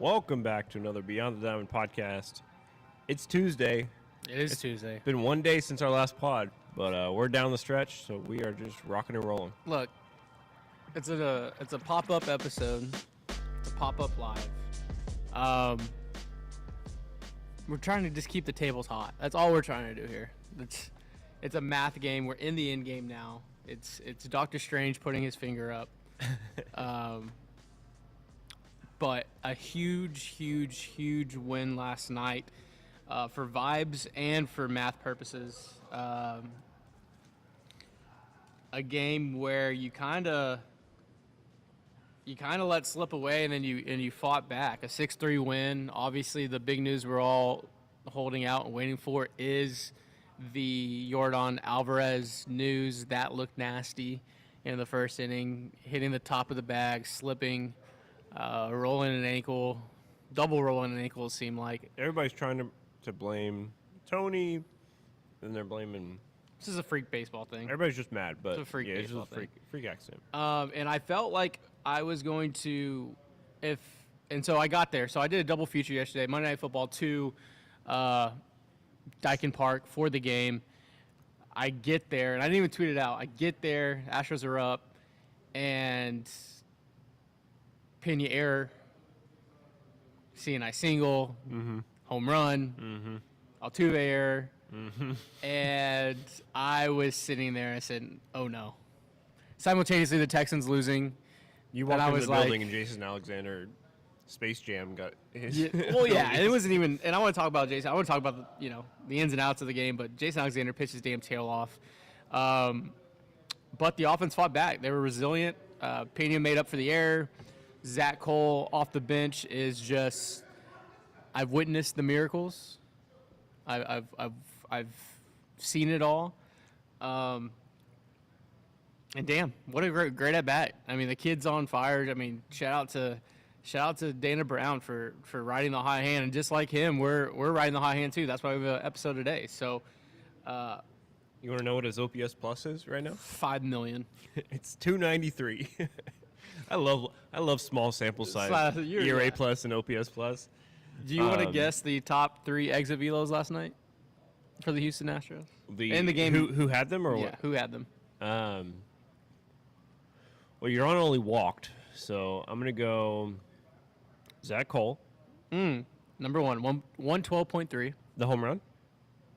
Welcome back to another Beyond the Diamond podcast. It's Tuesday. It's Tuesday. It's been one day since our last pod, but we're down the stretch, so we are just rocking and rolling. Look, it's a pop-up episode. It's a pop-up live. We're trying to just keep the tables hot. That's all we're trying to do here. It's a math game. We're in the end game now. It's Doctor Strange putting his finger up. But a huge win last night for vibes and for math purposes. A game where you kind of let slip away and then you fought back. A 6-3 win. Obviously, the big news we're all holding out and waiting for is the Yordan Alvarez news. That looked nasty in the first inning, hitting the top of the bag, slipping. Rolling an ankle, double rolling an ankle, it seemed like. Everybody's trying to blame Tony, and they're blaming... This is a freak baseball thing. Everybody's just mad, but it's a freak baseball thing. Freak accident. And I felt like I was going to, so I got there. So I did a double feature yesterday, Monday Night Football 2, Dyken Park for the game. I get there, and I didn't even tweet it out. I get there, Astros are up, and... Pena error, CNI single, home run, Altuve error, and I was sitting there and I said, "Oh no!" Simultaneously, the Texans losing. You walked into the building and Jason Alexander, Space Jam got his. Yeah, well, yeah, and it wasn't even. And I want to talk about Jason. I want to talk about the ins and outs of the game. But Jason Alexander pitched his damn tail off. But the offense fought back. They were resilient. Pena made up for the error. Zach Cole off the bench is just. I've witnessed the miracles. I've seen it all. And damn, what a great at bat. I mean, the kid's on fire. I mean, shout out to Dana Brown for riding the high hand, and just like him, we're riding the high hand too. That's why we have an episode today. So. You want to know what his OPS plus is right now? 5 million. It's 293. I love small sample size. ERA plus and OPS plus. Do you want to guess the top 3 exit velos last night for the Houston Astros? In the game, who had them or what? Who had them? Well, Yordan only walked, so I'm gonna go Zach Cole. Number 112.3. The home run.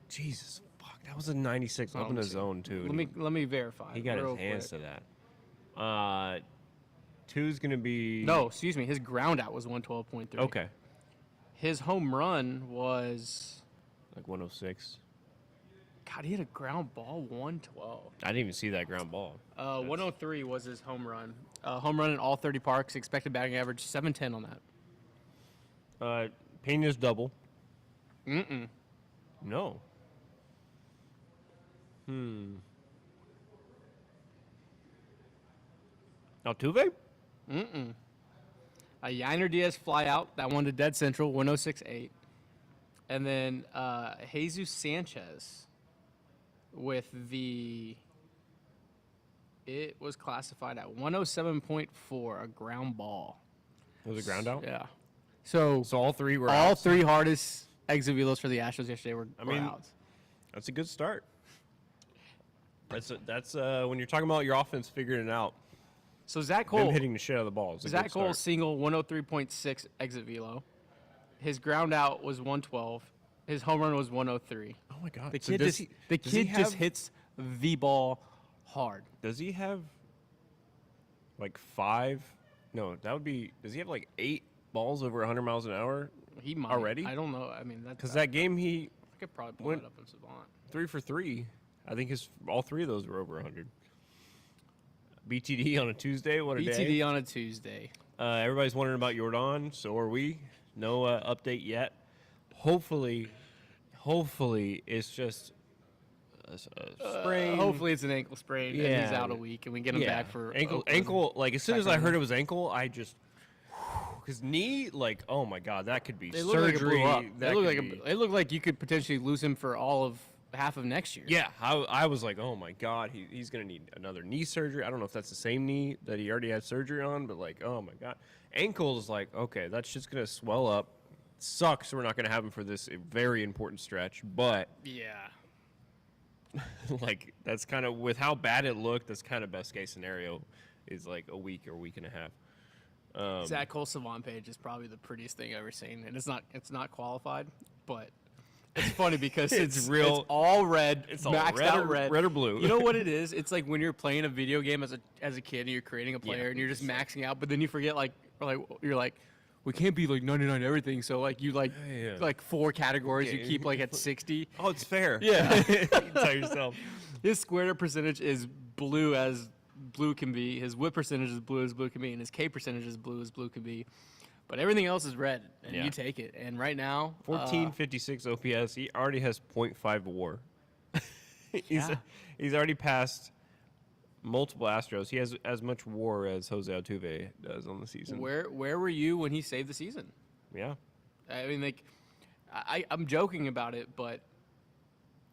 Jesus, fuck, that was a 96 up in the zone too. Let me verify. He got his hands to that. 2's going to be... No, excuse me. His ground out was 112.3. Okay. His home run was... Like 106. God, he had a ground ball, 112. I didn't even see that ground ball. 103 was his home run. Home run in all 30 parks. Expected batting average, 710 on that. Pena's double. No. Altuve? A Yiner Diaz fly out, that one to dead central, 106.8. And then Jesus Sanchez with it was classified at 107.4, a ground ball. It was a ground out? Yeah. So all 3 were all outs. 3 hardest exit velos for the Astros yesterday were outs. That's a good start. That's when you're talking about your offense figuring it out. So Zach Cole hitting the shit out of the ball. Zach Cole single 103.6 exit velo. His ground out was 112. His home run was 103. Oh my God! The kid just hits the ball hard. Does he have like 5? No, that would be. Does he have like 8 balls over 100 miles an hour? He might already. I don't know. I mean, because that game I could probably pull it up in Savant. 3 for 3. I think all 3 of those were over 100. BTD on a Tuesday. What a day. BTD on a Tuesday. Everybody's wondering about Yordan. So are we. No update yet. Hopefully it's just a sprain. Hopefully it's an ankle sprain and he's out a week and we get him back for ankle. Like as soon as I heard it was ankle, I just because knee. Like oh my God, that could be surgery. It looked like you could potentially lose him for all of half of next year. Yeah, I was like, oh my God, he's going to need another knee surgery. I don't know if that's the same knee that he already had surgery on, but like, oh my God. Ankle is like, okay, that's just going to swell up. Sucks we're not going to have him for this very important stretch, but Yeah. like that's kind of, with how bad it looked, that's kind of best case scenario is like a week or week and a half. Zach Cole Savant page is probably the prettiest thing I've ever seen, and it's not qualified, but it's funny because It's real- It's all red. It's all maxed red out or- red. red or blue. You know what it is? It's like when you're playing a video game as a kid and you're creating a player Yeah, and you're just it's like- maxing out, but then you forget like you're like, we can't be like 99 everything. So like you Yeah. like 4 categories you Okay. keep like at 60. Oh, it's fair. Yeah. You tell yourself. His square percentage is blue as blue can be. His whip percentage is blue as blue can be, and his K percentage is blue as blue can be. But everything else is red, and Yeah. you take it. And right now, 1456 OPS. He already has 0.5 WAR. Yeah. He's already passed multiple Astros. He has as much WAR as Jose Altuve does on the season. where were you when he saved the season? Yeah. I mean, like, I'm joking about it, but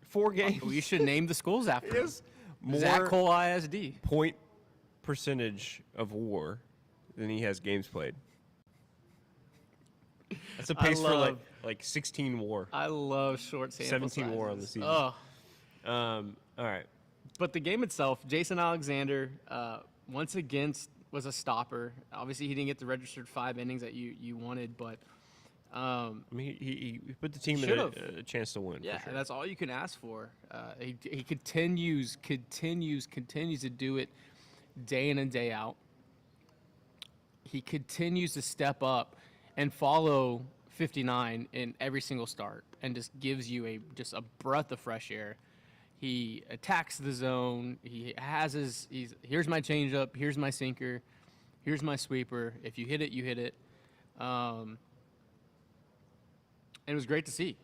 4 games. we should name the schools after him. Yes. More Zach Cole ISD. point percentage of WAR than he has games played. That's a pace for love- like 16 WAR. I love short sample 17 WAR on the sizes. season. Oh, All right. but the game itself, Jason Alexander, once again was a stopper. Obviously, he didn't get the registered 5 innings that you wanted, but I mean, he put the team in Should've. a chance to win. yeah, for sure. that's all you can ask for. He continues to do it day in and day out. He continues to step up and follow 59 in every single start, and just gives you just a breath of fresh air. He attacks the zone. He has here's my changeup, here's my sinker, here's my sweeper. If you hit it, you hit it. And it was great to see.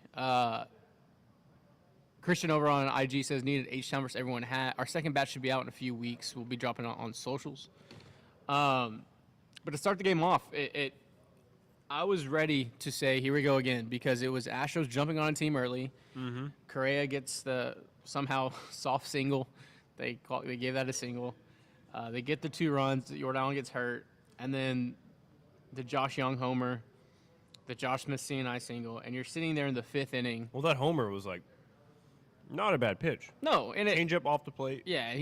Christian over on IG says needed H-Town versus everyone. Our second batch should be out in a few weeks. We'll be dropping it on socials. But to start the game off, I was ready to say, here we go again, because it was Astros jumping on a team early. Mm-hmm. Correa gets the somehow soft single. They gave that a single. They get the 2 runs. Yordan gets hurt. And then the Josh Young homer, the Josh Smith CNI single, and you're sitting there in the 5th inning. Well, that homer was like not a bad pitch. No, and Change up off the plate. yeah,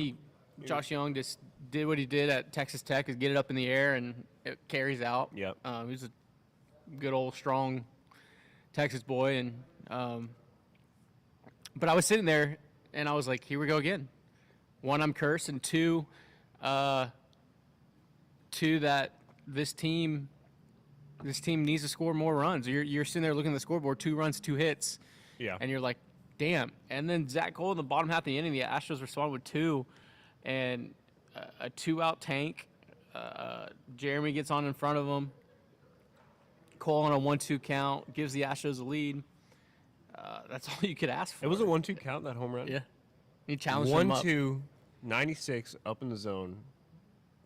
Josh Young just did what he did at Texas Tech, is get it up in the air and it carries out. Yep. He's a good old strong Texas boy, and but I was sitting there and I was like, here we go again. 1, I'm cursed, and 2, that this team needs to score more runs. You're sitting there looking at the scoreboard, 2 runs, 2 hits, Yeah. and you're like, damn. And then Zach Cole in the bottom half of the inning, the Astros responded with 2, and a 2-out tank. Jeremy gets on in front of him. Cole on a 1-2 count gives the Astros a lead. That's all you could ask for. It was a 1-2 count, that home run. Yeah. He challenged him up. 1-2, 96 up in the zone,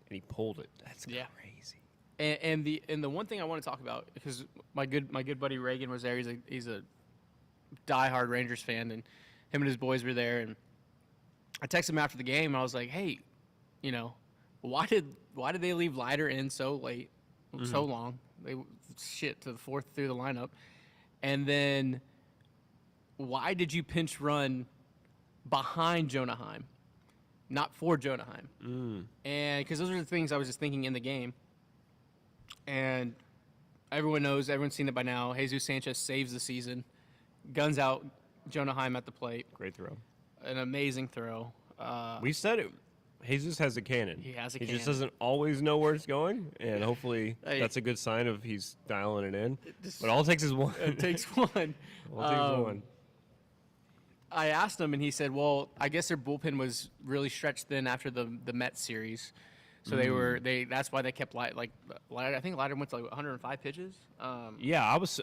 and he pulled it. That's Yeah. crazy. And the one thing I want to talk about, because my good buddy Reagan was there. He's a diehard Rangers fan, and him and his boys were there. And I texted him after the game. And I was like, hey, why did they leave Leiter in so late, so long? They to the 4th through the lineup, and then why did you pinch run behind Jonah Heim, not for Jonah Heim? And because those are the things I was just thinking in the game. And everyone knows, everyone's seen it by now. Jesus Sanchez saves the season, guns out Jonah Heim at the plate. Great throw. An amazing throw. We said it. Jesus has a cannon. He has a He cannon. just doesn't always know where it's going, and hopefully Hey. that's a good sign of he's dialing it in. just- But all it takes is one. It takes one. All it takes is one. I asked him, and he said, well, I guess their bullpen was really stretched thin after the Mets series. So that's why they kept I think Leiter went to like 105 pitches. Yeah, I was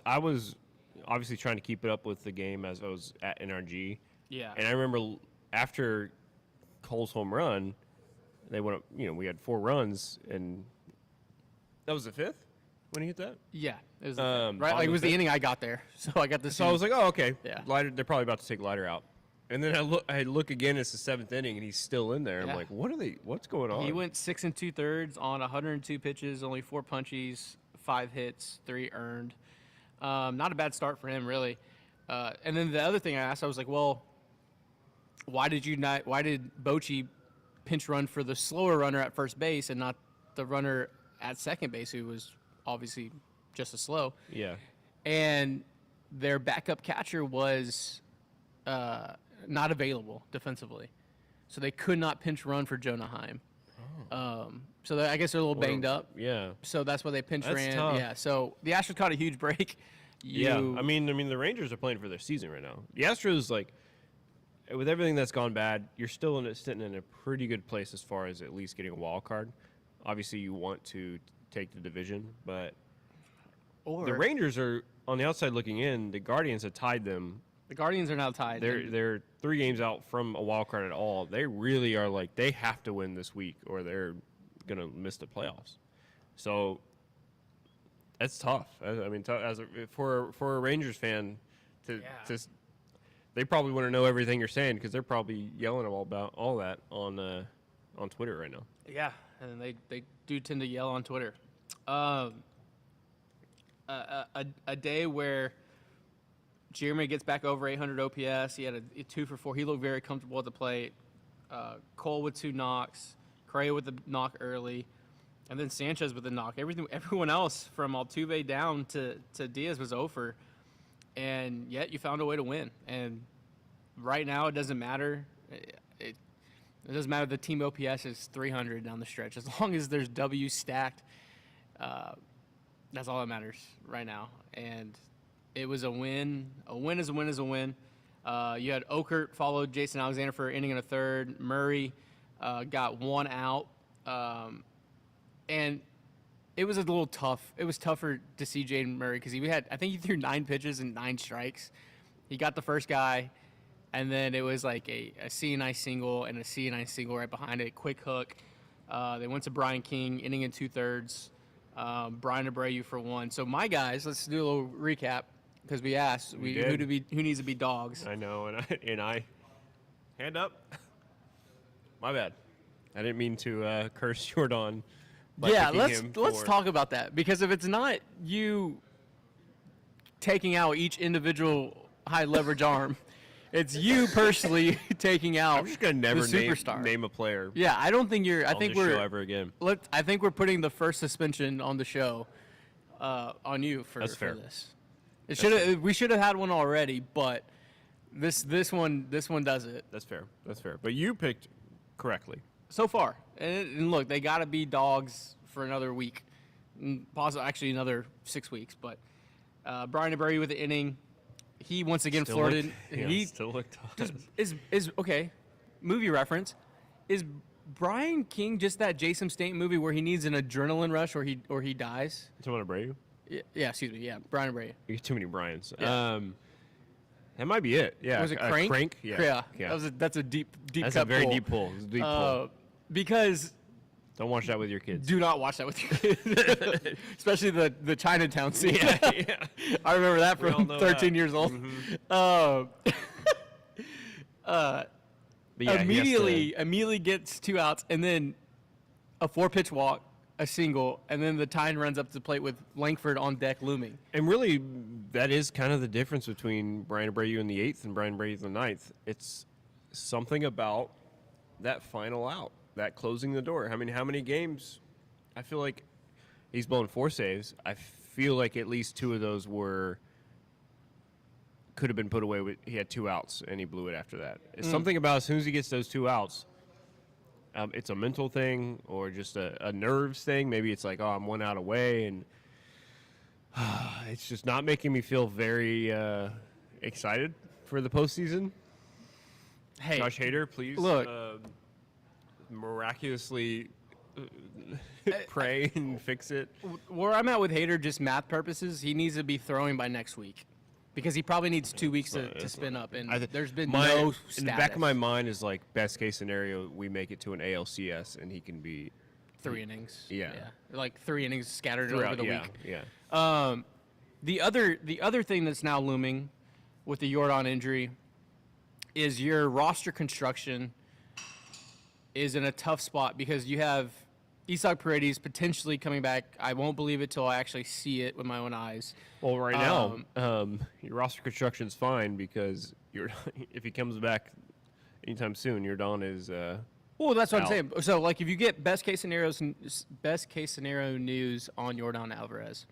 obviously trying to keep it up with the game as I was at NRG. Yeah. And I remember after Cole's home run, they went up, we had 4 runs, and that was the 5th when he hit that? Yeah. It was On right. Like, the it was the fifth? inning I got there. So I got this. So I was like, oh, okay. Yeah. They're probably about to take Leiter out. And then I look again. It's the 7th inning, and he's still in there. Yeah. I'm like, what's going on? He went 6 2/3 on 102 pitches, only 4 punchies, 5 hits, 3 earned. Not a bad start for him, really. And then the other thing I asked, I was like, well, why did Bochy pinch run for the slower runner at first base and not the runner at second base, who was obviously just as slow? Yeah. And their backup catcher was not available defensively, so they could not pinch run for Jonah Heim. So I guess they're a little banged up. Yeah. So that's why they pinch That's ran. tough. Yeah. So the Astros caught a huge break. Yeah. I mean, the Rangers are playing for their season right now. The Astros, like, with everything that's gone bad, you're still sitting in a pretty good place as far as at least getting a wild card. Obviously, you want to take the division, but the Rangers are on the outside looking in. The Guardians have tied them. The Guardians are now tied. They're 3 games out from a wild card at all. They really are like, they have to win this week or they're gonna miss the playoffs. So that's tough. I mean, for a Rangers fan to they probably want to know everything you're saying because they're probably yelling about all that on Twitter right now. Yeah, and they do tend to yell on Twitter. A day where Jeremy gets back over 800 OPS. He had a 2 for 4. He looked very comfortable at the plate. Cole with 2 knocks. Correa with the knock early. And then Sanchez with the knock. Everyone else from Altuve down to Diaz was over. And yet you found a way to win. And right now it doesn't matter. It doesn't matter. The team OPS is 300 down the stretch. As long as there's W stacked, that's all that matters right now. And it was a win. A win is a win is a win. You had Okert followed Jason Alexander for an inning and a third. Murray got 1 out. And it was a little tough. It was tougher to see Jaden Murray because I think he threw 9 pitches and 9 strikes. He got the first guy, and then it was like a C&I single and a C&I single right behind it. Quick hook. They went to Brian King, inning and 2/3. Brian Abreu for 1. So my guys, let's do a little recap because we asked who needs to be dogs. I know, and I hand up. My bad. I didn't mean to curse Yordan. Yeah, let's talk about that because if it's not you taking out each individual high leverage arm, it's you personally taking out. I'm just gonna never the superstar. name a player. Yeah, I don't think you're. I on think this we're show ever again. I think we're putting the first suspension on the show on you for this. We should have had one already, but this one does it. That's fair. But you picked correctly. So far. And look, they got to be dogs for another week. Possibly, actually, another 6 weeks. But Brian Abreu with the inning. He once again flirted. He still looked tough. Is okay. Movie reference. Is Brian King just that Jason Statham movie where he needs an adrenaline rush or he dies? Someone Abreu? Yeah, excuse me. Yeah, Brian Abreu. You get too many Bryans. Yeah. That might be it. Yeah. Was it Crank? Crank? Yeah. That's a deep That's cut a very pull. deep pull. It's a deep pull. Because don't watch that with your kids. do not watch that with your kids, especially the Chinatown scene. Yeah. I remember that We all from know 13 that. years old. But yeah, immediately gets 2 outs, and then a 4-pitch walk, a single, and then the Tyne runs up to the plate with Langford on deck looming. And really, that is kind of the difference between Brian Abreu in the 8th and Brian Abreu in the 9th. It's something about that final out, that closing the door. How many games? I feel like he's blown 4 saves. I feel like at least 2 of those could have been put away. He had 2 outs, and he blew it after that. It's something about as soon as he gets those 2 outs, it's a mental thing or just a nerves thing. Maybe it's like, oh, I'm 1 out away, and it's just not making me feel very excited for the postseason. Hey, Josh Hader, please look. Miraculously pray and fix it. Where I'm at with Hader, just math purposes, he needs to be throwing by next week. Because he probably needs 2 weeks to spin up, and there's been no status. In the back of my mind is like best case scenario, we make it to an ALCS and he can be 3 innings. Yeah. Like 3 innings scattered throughout over the week. Yeah. The other thing that's now looming with the Yordan injury is your roster construction is in a tough spot because you have Isak Paredes potentially coming back. I won't believe it till I actually see it with my own eyes. Well, right now, your roster construction's fine because if he comes back anytime soon, Yordan is. Well, that's what out. I'm saying. So, like, if you get best case scenario news on Yordan Alvarez,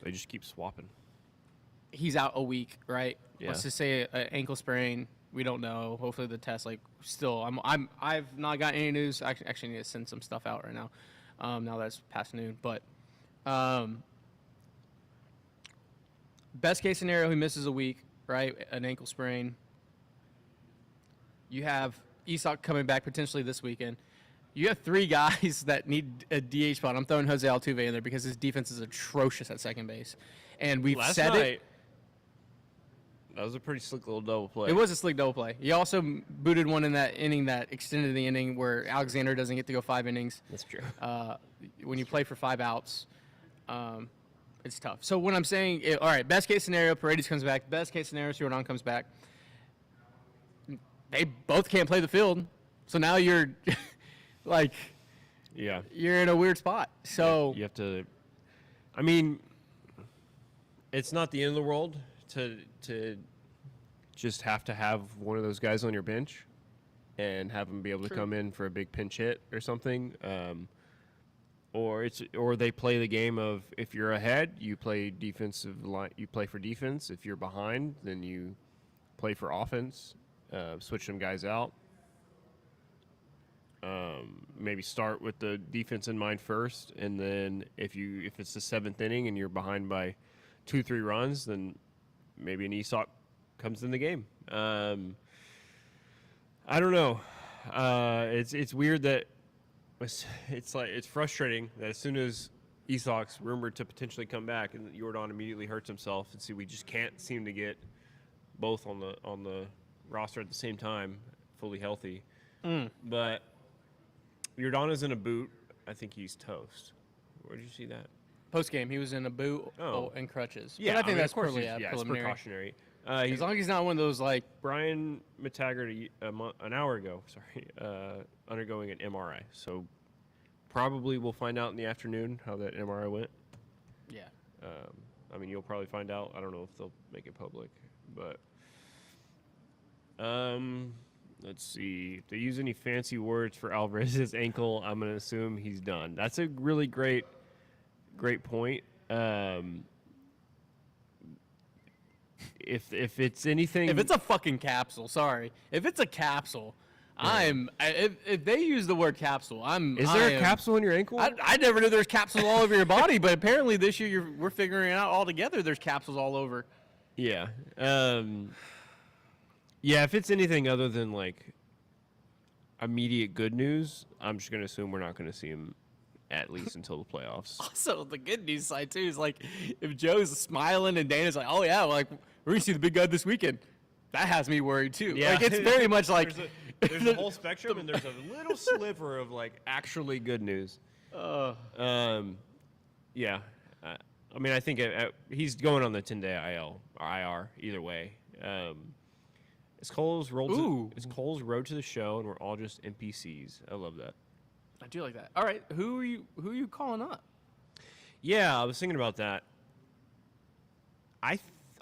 They just keep swapping. he's out a week, right? Yeah. Let's just say an ankle sprain. We don't know. Hopefully, the test, like, still. I've not got any news. I actually need to send some stuff out right now. Now that's past noon, but best case scenario, he misses a week, right? An ankle sprain. You have Isak coming back potentially this weekend. You have 3 guys that need a DH spot. I'm throwing Jose Altuve in there because his defense is atrocious at second base. And we've Last said night, it. that was a pretty slick little double play. It was a slick double play. He also booted one in that inning that extended the inning where Alexander doesn't get to go 5 innings. That's true. When you play for 5 outs, it's tough. So when I'm saying, all right, best case scenario, Paredes comes back. Best case scenario, Yordan comes back. They both can't play the field. So now you're like, Yeah. you're in a weird spot. So You have to. I mean, it's not the end of the world to just have to have one of those guys on your bench and have them be able to True. come in for a big pinch hit or something. Or they play the game of if you're ahead, you play defensive line. You play for defense. If you're behind, then you play for offense. Switch some guys out. Maybe start with the defense in mind first, and then if it's the 7th inning and you're behind by 2-3 runs, then maybe an Isak comes in the game. I don't know. It's weird that it's frustrating that as soon as Isak's rumored to potentially come back, and Yordan immediately hurts himself, and we just can't seem to get both on the roster at the same time, fully healthy. But Yordan is in a boot. I think he's toast. Where did you see that? post game, he was in a boot Oh. and crutches. Yeah, but I think that's of course probably it's preliminary. precautionary. As long as he's not one of those like Brian McTaggart an hour ago, undergoing an MRI. So probably we'll find out in the afternoon how that MRI went. yeah. I mean, you'll probably find out. I don't know if they'll make it public, but let's see. If they use any fancy words for Alvarez's ankle, I'm going to assume he's done. That's a really great point. If it's anything, If it's a fucking capsule, sorry. If it's a capsule, if they use the word capsule, is there a capsule in your ankle? I never knew there's capsules all over your body, but apparently this year we're figuring out all together there's capsules all over. Yeah. Yeah, if it's anything other than like immediate good news, I'm just going to assume we're not going to see him at least until the playoffs. Also, the good news side too is like if Joe's smiling and Dana's like, oh yeah, like we're gonna see the big guy this weekend. That has me worried too. Yeah. Like it's very much like There's a whole spectrum, and there's a little sliver of like actually good news. Yeah. I mean, I think he's going on the 10-day IL or IR either way. It's Cole's road to the show, and we're all just NPCs. I love that. I do like that. All right, who are you calling up? Yeah, I was thinking about that.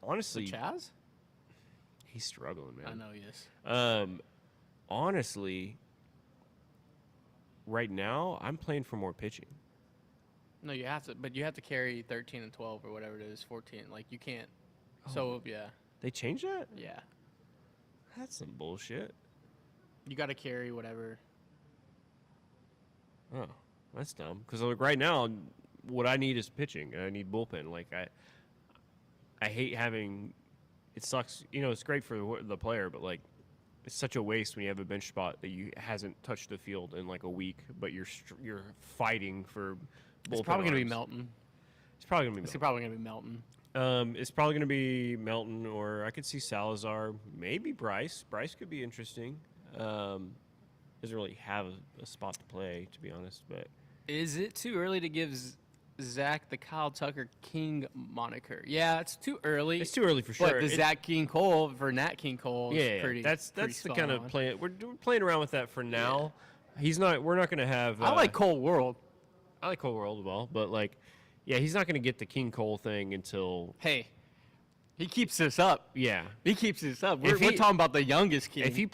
Honestly, Chaz? he's struggling, man. I know he is. Honestly, right now I'm playing for more pitching. No, you have to, but you have to carry 13 and 12 or whatever it is, 14. Like you can't. Oh. So yeah, They changed that? yeah, That's some bullshit. you got to carry whatever. Oh, that's dumb. Because like right now, what I need is pitching. I need bullpen. Like I hate having. It sucks. You know, it's great for the player, but like, it's such a waste when you have a bench spot that you hasn't touched the field in like a week, but you're fighting for. It's probably gonna be arms. Melton. It's probably gonna be. It's Melton. probably gonna be Melton. It's probably gonna be Melton, or I could see Salazar, maybe Bryce. Bryce could be interesting. Doesn't really have a spot to play, to be honest. But Is it too early to give Zach the Kyle Tucker King moniker. Yeah, it's too early. It's too early for But sure. the Zach King Cole for Nat King Cole is Yeah, pretty. that's pretty the spot kind of on. play. We're playing around with that for now. He's not. We're not going to have. I like Cole World. I like Cole World as well, but like, yeah, he's not going to get the King Cole thing until. Hey, he keeps this up. Yeah. He keeps this up. We're he- talking about the youngest King. If he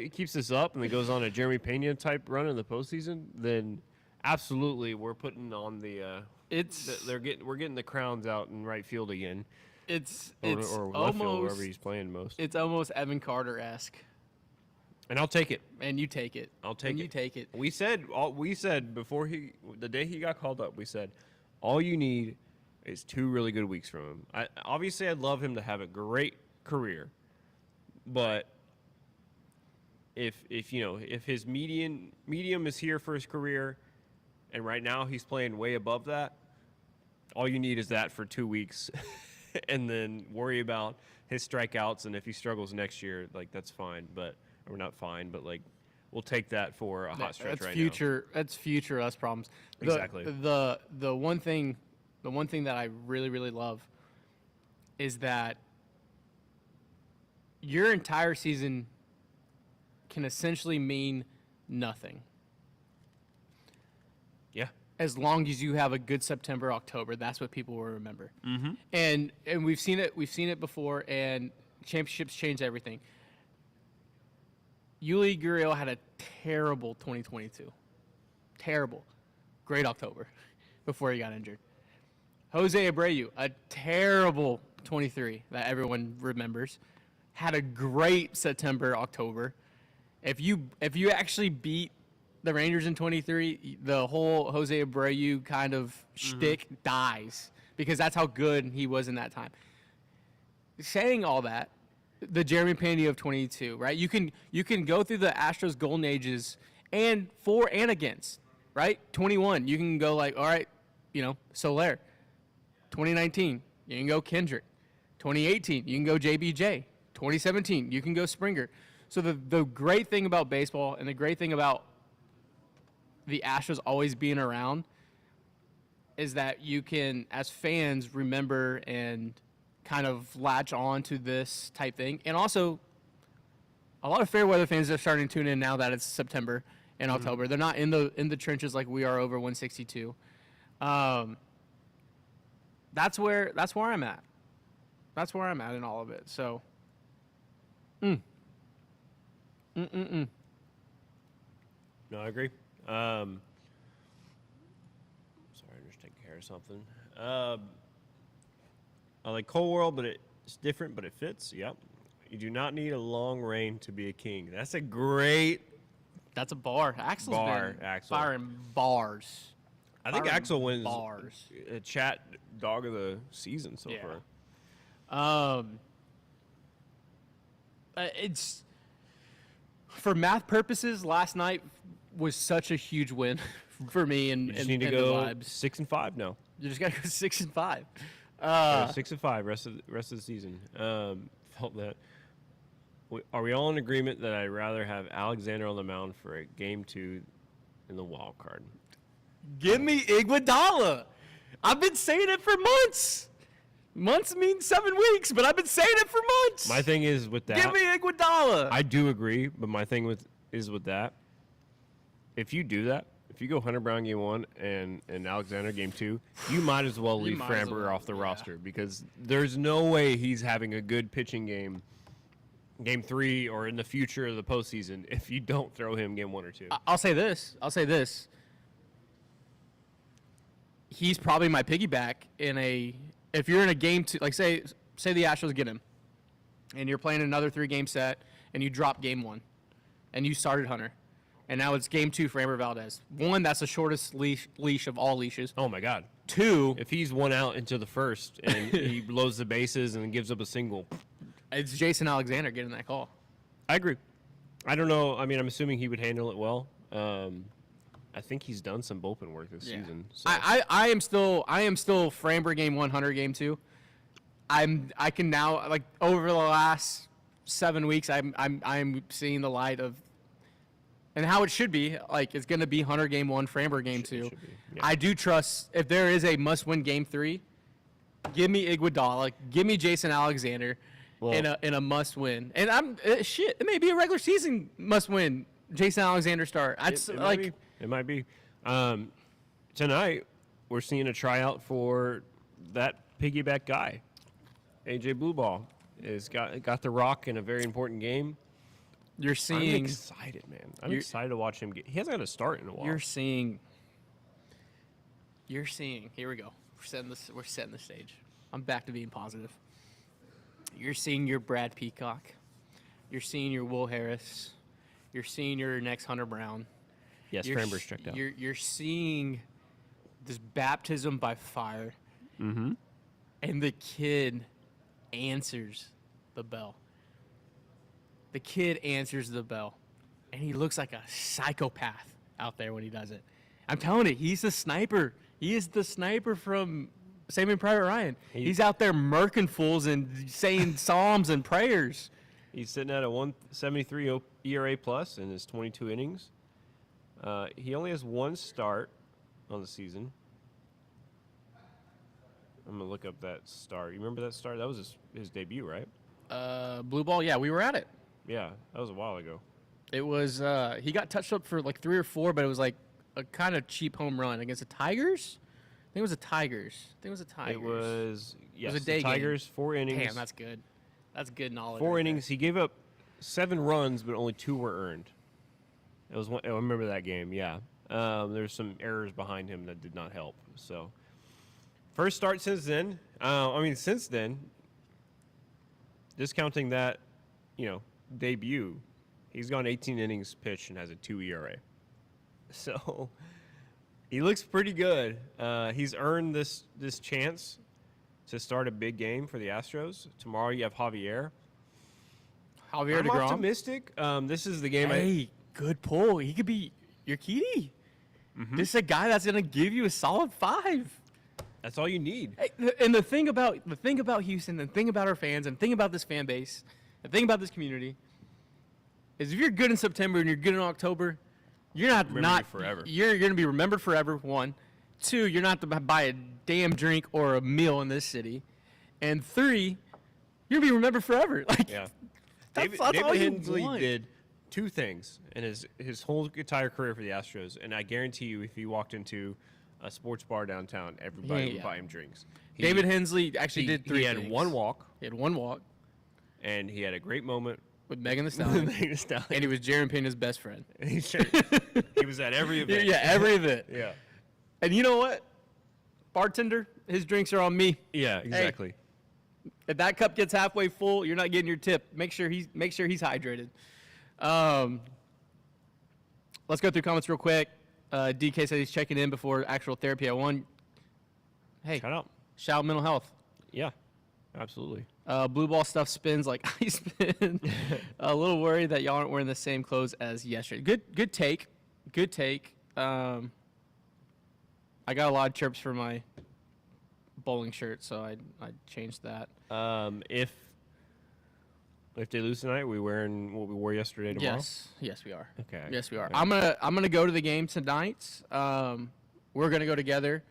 keeps this up and then goes on a Jeremy Pena type run in the postseason, then absolutely we're putting on the. We're getting the crowns out in right field again, it's or left field, almost wherever he's playing most. it's almost Evan Carter-esque, And I'll take it. and you take it. I'll take and it. You take it. We said before the day he got called up, we said all you need is 2 really good weeks from him. Obviously I'd love him to have a great career, but if his medium is here for his career, and right now he's playing way above that, all you need is that for 2 weeks, and then worry about his strikeouts. And if he struggles next year, like that's fine, or not fine, but like we'll take that for a hot stretch right now. That's future us problems. Exactly. The one thing that I really, really love is that your entire season can essentially mean nothing Yeah. as long as you have a good September, October. That's what people will remember. Mm-hmm. And we've seen it before, and championships change everything. Yuli Gurriel had a terrible 2022. Terrible. Great October before he got injured. Jose Abreu, a terrible 23 that everyone remembers, had a great September, October. If you actually beat the Rangers in 23, the whole Jose Abreu kind of shtick dies because that's how good he was in that time. Saying all that, the Jeremy Pena of 22, right? You can go through the Astros golden ages and for and against, right? 21, you can go like, all right, Soler. 2019, you can go Kendrick. 2018, you can go JBJ. 2017, you can go Springer. So the great thing about baseball and the great thing about the Astros always being around is that you can, as fans, remember and kind of latch on to this type thing. And also, a lot of fair weather fans are starting to tune in now that it's September and October. They're not in the trenches like we are over 162. That's where I'm at. That's where I'm at in all of it. So, No, I agree. Sorry, I'm just taking care of something. I like Cole World, but it's different, but it fits. Yep. You do not need a long reign to be a king. That's a great that's a bar. Axel's bar. been Axel. firing bars. I think Firing Axel wins bars. a chat dog of the season so Yeah. far. It's for math purposes. Last night was such a huge win for me, and You just and, need to and go the vibes. 6-5 now. You just gotta go 6-5. 6-5 rest of the season. Felt that. Are we all in agreement that I'd rather have Alexander on the mound for a game 2 in the wild card? Give me Iguodala. I've been saying it for months. Months means 7 weeks, but I've been saying it for months. My thing is with that. Give me Iguodala. I do agree, but my thing with that, if you do that, if you go Hunter Brown game 1 and Alexander game 2, you might as well leave might as Framber well, off the yeah. roster because there's no way he's having a good pitching game 3 or in the future of the postseason if you don't throw him game 1 or 2. I'll say this. He's probably my piggyback if you're in a game 2, like say the Astros get him, and you're playing another 3-game set, and you drop game 1, and you started Hunter, and now it's game 2 for Amber Valdez. 1, that's the shortest leash of all leashes. Oh my God! 2, If he's 1 out into the first and he blows the bases and gives up a single, it's Jason Alexander getting that call. I agree. I don't know. I mean, I'm assuming he would handle it well. I think he's done some bullpen work this season. So. I am still Framber game 1, Hunter game 2. I can now, like, over the last 7 weeks, I'm seeing the light of and how it should be. Like, it's going to be Hunter game 1, Framber game 2. should be, yeah. I do trust, if there is a must-win game 3, give me Iguodala, give me Jason Alexander in a must-win. And it may be a regular season must-win. Jason Alexander start. It might be. Tonight, we're seeing a tryout for that piggyback guy. AJ Blueball has got the rock in a very important game. You're seeing. I'm excited, man. I'm excited to watch him get. He hasn't got a start in a while. You're seeing. Here we go. We're setting the stage. I'm back to being positive. You're seeing your Brad Peacock. You're seeing your Will Harris. You're seeing your next Hunter Brown. Yes, Framber's checked out. You're seeing this baptism by fire. Mm-hmm. And the kid answers the bell. The kid answers the bell. And he looks like a psychopath out there when he does it. I'm telling you, he's the sniper. He is the sniper from Saving Private Ryan. He's out there murking fools and saying psalms and prayers. He's sitting at a 1.73 ERA plus in his 22 innings. He only has one start on the season. I'm going to look up that start. You remember that start? That was his debut, right? Blue ball, yeah, we were at it. Yeah, that was a while ago. It was, he got touched up for like 3 or 4, but it was like a kind of cheap home run against the Tigers. I think it was the Tigers. It was, yes, it was a day the Tigers, game. 4 innings. Damn, that's good. That's good knowledge. 4 right innings. He gave up 7 runs, but only 2 were earned. It was I remember that game, yeah. There's some errors behind him that did not help. So, first start since then. Since then, discounting that, debut, he's gone 18 innings pitched and has a 2 ERA. So, he looks pretty good. He's earned this chance to start a big game for the Astros. Tomorrow you have Javier. I'm I'm optimistic. This is the game. Hey, good pull. He could be your Kitty. Mm-hmm. This is a guy that's gonna give you a solid 5. That's all you need. Hey, and the thing about Houston, the thing about our fans, and the thing about this fan base, the thing about this community, is if you're good in September and you're good in October, you're not forever. You're gonna be remembered forever. 1, 2, you're not to buy a damn drink or a meal in this city, and 3, you're gonna be remembered forever. Like, Yeah. that's David all you Hensley want. did 2 things in his whole entire career for the Astros, and I guarantee you, if he walked into a sports bar downtown, everybody would buy him drinks. David Hensley actually did 3 He had things. 1 walk, He had 1 walk and he had a great moment with Megan Thee with Stallion, Megan Thee Stallion. and he was Jaron Pena's best friend. he was at every event. Yeah, every event. Yeah. And you know what? Bartender, his drinks are on me. Yeah, exactly. If that cup gets halfway full, you're not getting your tip. Make sure he's hydrated. Let's go through comments real quick. DK said he's checking in before actual therapy at 1. Hey, shout out mental health. Yeah, absolutely. Blue ball stuff spins like I spin. A little worried that y'all aren't wearing the same clothes as yesterday. Good take. Good take. I got a lot of chirps for my bowling shirt, so I changed that. If they lose tonight, we wearing what we wore yesterday tomorrow? Yes, we are. Okay. Yes, we are. Okay. I'm gonna go to the game tonight. We're gonna go together,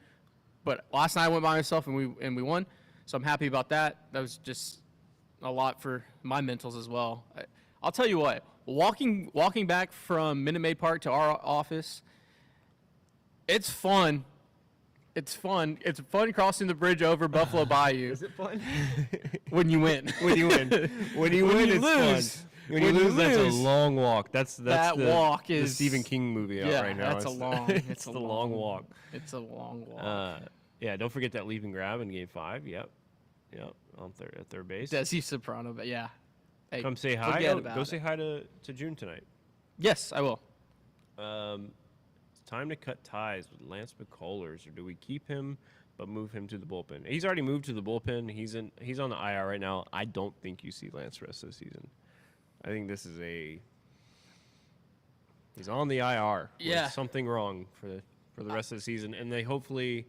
but last night I went by myself and we won, so I'm happy about that. That was just a lot for my mentals as well. I'll tell you what, walking back from Minute Maid Park to our office, it's fun. It's fun. It's fun crossing the bridge over Buffalo Bayou. Is it fun? When you win. When you win. When you win, it's lose. fun. When you lose, that's a long walk. That's that the, walk the is Stephen King movie out right now. That's a long. It's the long walk. It's a long walk. Yeah, don't forget that leave and grab in Game 5. Yep, on at third base. Desi Soprano, but yeah. Hey, come say hi. Go say hi to June tonight. Yes, I will. It's time to cut ties with Lance McCullers, or do we keep him but move him to the bullpen? He's already moved to the bullpen. He's on the IR right now. I don't think you see Lance the rest of the season. I think this is he's on the IR. Yeah. With something wrong for the rest of the season, and they hopefully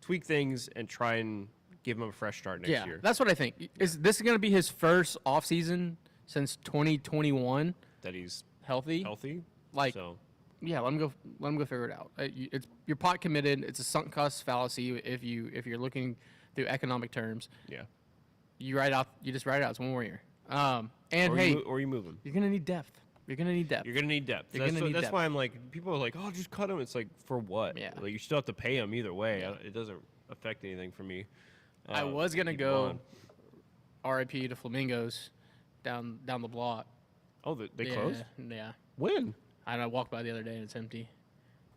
tweak things and try and give him a fresh start next year. That's what I think. Is this going to be his first off season since 2021? That he's healthy. Like, So yeah, let him go. Let him go figure it out. It's you're pot committed. It's a sunk cost fallacy if you're looking through economic terms. yeah. You write out. You just write it out. It's one more year. And Or hey, or you move him. you're gonna need depth. You're gonna need depth. You're gonna need depth. You're gonna need that's depth. why I'm like, people are like, oh, just cut him. It's like, for what? Yeah. Like, you still have to pay him either way. Yeah. It doesn't affect anything for me. I was gonna keep him go on. R.I.P. to Flamingos down the block. Oh, they Yeah, closed? Yeah. When? I walked by the other day and it's empty.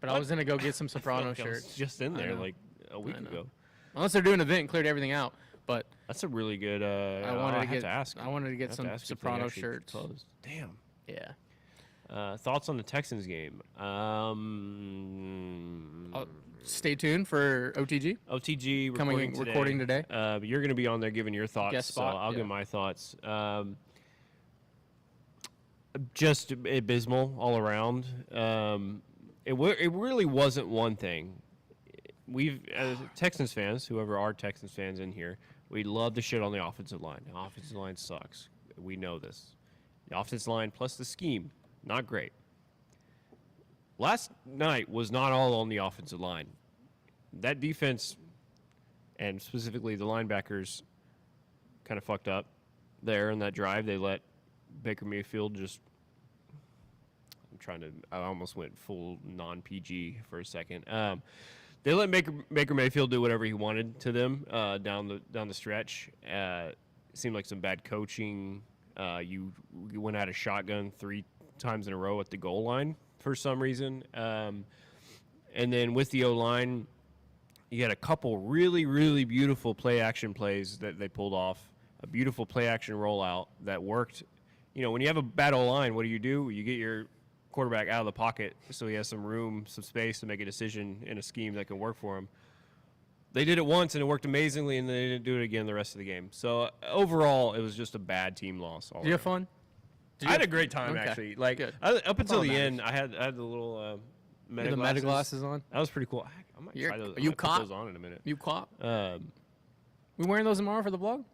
But I was gonna go get some Soprano I was shirts. just in I there know. like a week I know. ago. Unless they're doing an event and cleared everything out. But That's a really good. I I'll wanted to have get to ask. I wanted to I get have some to ask if they Soprano actually shirts. closed. Damn. Yeah. Thoughts on the Texans game? Stay tuned for OTG. OTG Recording today. You're going to be on there giving your thoughts, Guest spot, so I'll yeah. give my thoughts. Just abysmal all around. It really wasn't one thing. We've, as Texans fans, whoever are Texans fans in here, we love to shit on the offensive line. The offensive line sucks. We know this. The offensive line plus the scheme, not great. Last night was not all on the offensive line. That defense, and specifically the linebackers, kind of fucked up there in that drive. They let Baker Mayfield just... I almost went full non-PG for a second. They let Baker Mayfield do whatever he wanted to them down the stretch. It seemed like some bad coaching. You went out of shotgun 3 times in a row at the goal line for some reason. And then with the O-line, you had a couple really, really beautiful play-action plays that they pulled off. A beautiful play-action rollout that worked. You know, when you have a bad O-line, what do? You get your quarterback out of the pocket so he has some room, some space to make a decision in a scheme that can work for him. They did it once, and it worked amazingly, and they didn't do it again the rest of the game. So overall, it was just a bad team loss. Did you have fun? I had a great time, Okay, actually. Like good. up until all the that end, I had the little meta The glasses. meta glasses on. That was pretty cool. I might You're- try those. are I you might put cop? those on in a minute. You caught? Um, We wearing those tomorrow for the vlog?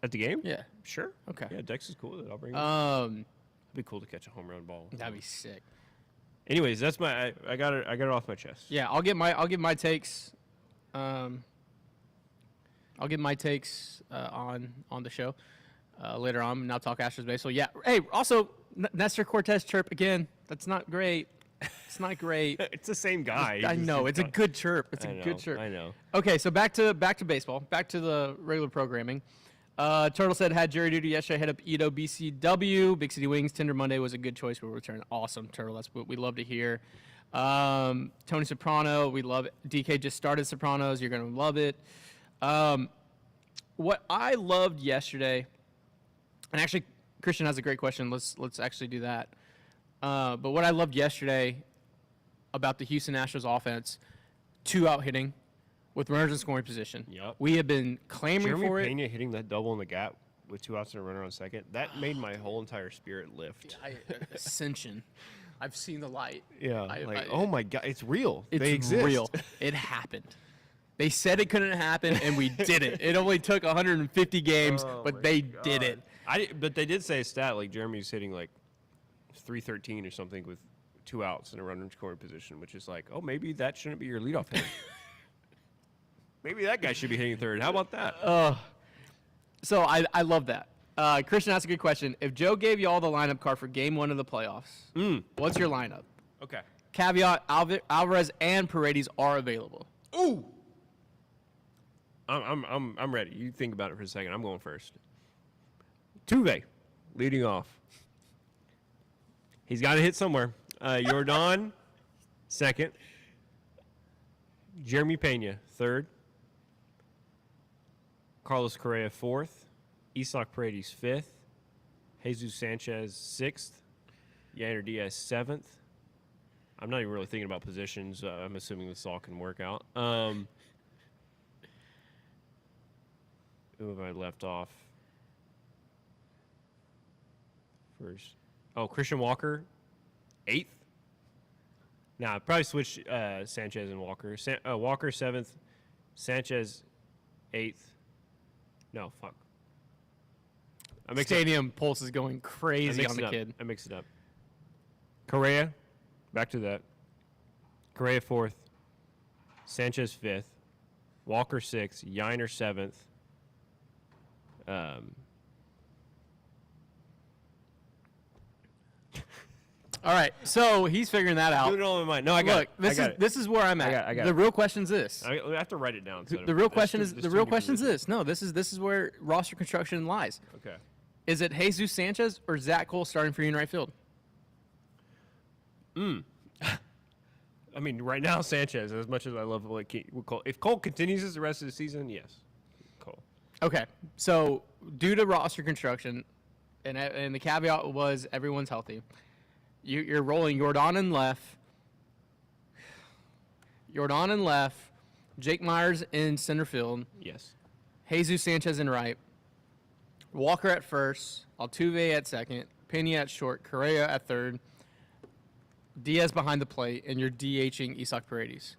at the game? Yeah. Sure. Okay. Yeah, Dex is cool with it. I'll bring it. It'd be cool to catch a home run ball. That'd be sick. Anyways, that's my. I got it off my chest. Yeah, I'll give my takes. I'll give my takes on the show later on. Now talk Astros baseball. Yeah. Hey, also Nestor Cortez chirp again. That's not great. It's not great. It's the same guy. I know it's a good chirp. It's a good chirp. I know. Okay, so back to baseball. Back to the regular programming. Turtle said had jury duty yesterday. Head up Edo BCW. Big City Wings. Tender Monday was a good choice. We'll return. Awesome, Turtle. That's what we love to hear. Tony Soprano. We love it. DK just started Sopranos. You're gonna love it. What I loved yesterday, and actually Christian has a great question. Let's actually do that. But what I loved yesterday about the Houston Astros offense, 2-out hitting with runners in scoring position. Yep. We have been clamoring Jeremy for it. Pena hitting that double in the gap with 2 outs and a runner on second. That made my whole entire spirit lift. Ascension. I've seen the light. Yeah. I- oh my God, it's real. It's they exist. real. It happened. They said it couldn't happen, and we did it. It only took 150 games, Oh but my they did it. But they did say a stat like Jeremy's hitting like 313 or something with 2 outs in a runner in scoring position, which is like, oh, maybe that shouldn't be your leadoff hitter. Maybe that guy should be hitting third. How about that? So I love that. Christian asked a good question. If Joe gave you all the lineup card for Game 1 of the playoffs, what's your lineup? Okay. Caveat: Alvarez and Paredes are available. Ooh. I'm ready. You think about it for a second. I'm going first. Tuve, leading off. He's got to hit somewhere. Yordan, second. Jeremy Pena, third. Carlos Correa, fourth. Isak Paredes, fifth. Jesus Sanchez, sixth. Yander Diaz, seventh. I'm not even really thinking about positions. I'm assuming this all can work out. Who have I left off? First. Oh, Christian Walker, eighth. Nah, I'd probably switch Sanchez and Walker. Walker, seventh. Sanchez, eighth. No, fuck. Stadium pulse is going crazy on the kid. I mixed it up. Correa, back to that. Correa 4th. Sanchez 5th. Walker 6th. Yiner 7th. All right, so he's figuring that out. Do it all in mind. No, I got Look, this is where I'm at. I got the it. real question's this. I have to write it down. The real question is this. No, this is where roster construction lies. Okay. Is it Jesus Sanchez or Zach Cole starting for you in right field? I mean, right now Sanchez. As much as I love Cole, if Cole continues this the rest of the season, yes, Cole. Okay, so due to roster construction, and the caveat was everyone's healthy. You're rolling Yordan in left, Jake Myers in center field, Yes. Jesus Sanchez in right, Walker at first, Altuve at second, Pena at short, Correa at third, Diaz behind the plate, and you're DHing Isak Paredes.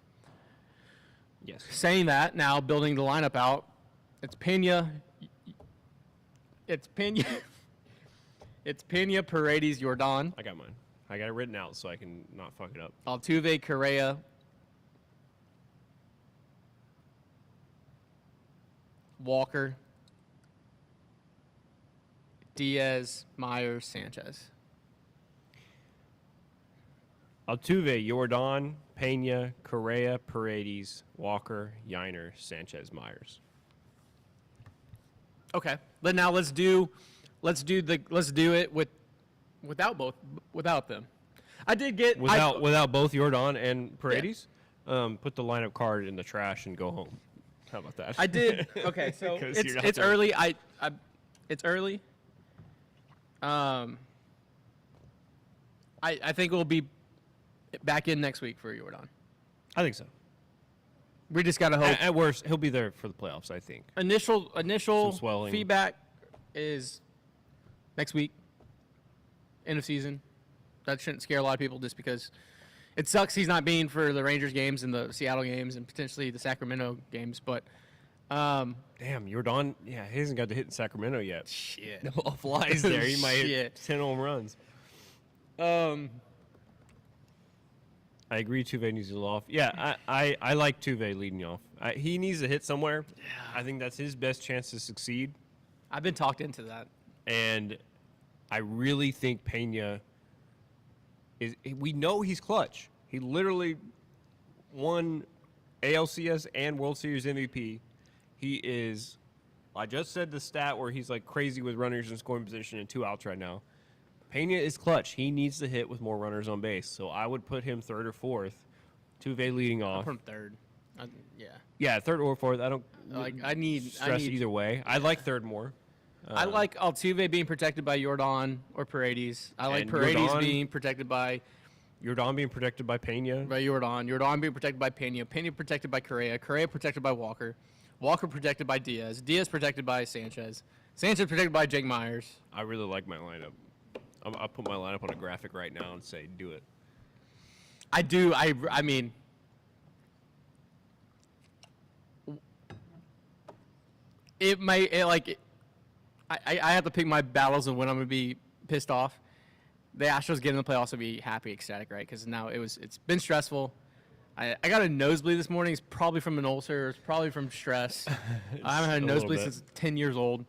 Yes. Saying that, now building the lineup out, it's Pena, Paredes, Yordan, I got mine. I got it written out so I can not fuck it up. Altuve, Correa, Walker, Diaz, Myers, Sanchez. Altuve, Yordan, Pena, Correa, Paredes, Walker, Yiner, Sanchez, Myers. Okay, but now let's do it without them. I did get Without both Yordan and Paredes, put the lineup card in the trash and go home. How about that? I did. Okay, so 'Cause you're not it's there. early. It's early. I think we'll be back in next week for Yordan. I think so. We just gotta hope. At worst, he'll be there for the playoffs, I think. Initial Some swelling. feedback is next week. End of season. That shouldn't scare a lot of people just because it sucks he's not being for the Rangers games and the Seattle games and potentially the Sacramento games. But Damn, Yordan, he hasn't got to hit in Sacramento yet. shit. The ball flies there. He might hit Shit. 10 home runs. I agree Tuve needs to lead off. Yeah, I like Tuve leading off. He needs to hit somewhere. Yeah. I think that's his best chance to succeed. I've been talked into that. And I really think Pena we know he's clutch. He literally won ALCS and World Series MVP. He is, I just said the stat where he's like crazy with runners in scoring position and 2 outs right now. Pena is clutch. He needs to hit with more runners on base. So I would put him 3rd or 4th. Tuve leading off. From 3rd. Yeah. Yeah, 3rd or 4th. I don't I need stress either way. I like 3rd more. I like Altuve being protected by Jordan or Paredes. I like And Paredes Yordan- being protected by Yordan being protected by Pena. Jordan. Jordan being protected by Pena. Pena protected by Correa. Correa protected by Walker. Walker protected by Diaz. Diaz protected by Sanchez. Sanchez protected by Jake Myers. I really like my lineup. I'll put my lineup on a graphic right now and say, do it. I do. I mean, I have to pick my battles of when I'm going to be pissed off. The Astros getting in the playoffs will be happy, ecstatic, right? Because now it's been stressful. I got a nosebleed this morning. It's probably from an ulcer. It's probably from stress. I haven't had a nosebleed since 10 years old.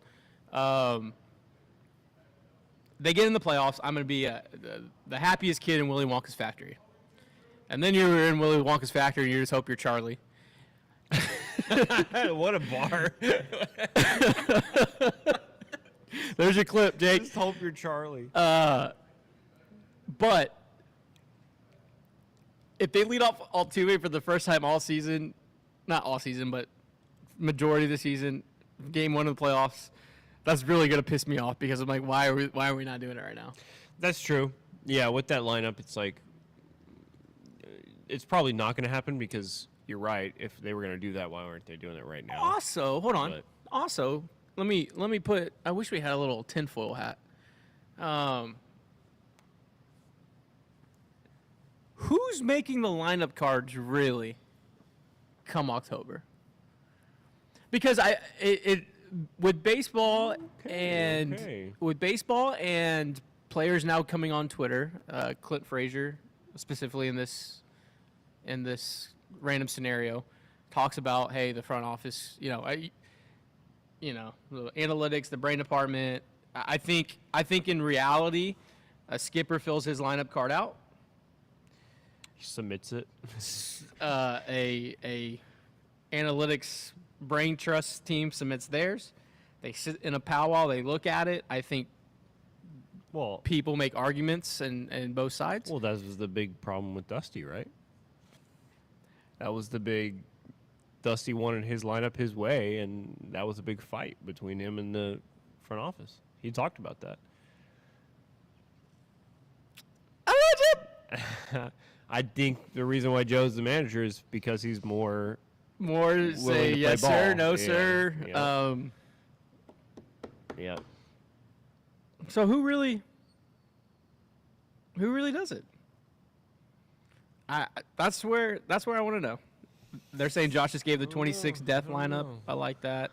They get in the playoffs. I'm going to be the happiest kid in Willy Wonka's factory. And then you're in Willy Wonka's factory and you just hope you're Charlie. What a bar. There's your clip, Jake. Just hope you're Charlie. But if they lead off Altuve for the first time all season, not all season, but majority of the season, game 1 of the playoffs, that's really going to piss me off because I'm like, why are we not doing it right now? That's true. Yeah, with that lineup, it's like it's probably not going to happen because you're right. If they were going to do that, why aren't they doing it right now? Also, hold on. But- Also, let me put. I wish we had a little tinfoil hat. Who's making the lineup cards really come October? Because with baseball and players now coming on Twitter. Clint Frazier, specifically in this random scenario, talks about, hey, the front office, the analytics, the brain department. I think in reality, a skipper fills his lineup card out. He submits it. A analytics brain trust team submits theirs. They sit in a powwow. They look at it. I think people make arguments and both sides. Well, that was the big problem with Dusty, right? That was the big. Dusty wanted his lineup his way, and that was a big fight between him and the front office. He talked about that. I think the reason why Joe's the manager is because he's more say yes sir, no sir. Yeah. So who really does it? That's where I want to know. They're saying Josh just gave the 26 death lineup. I like that.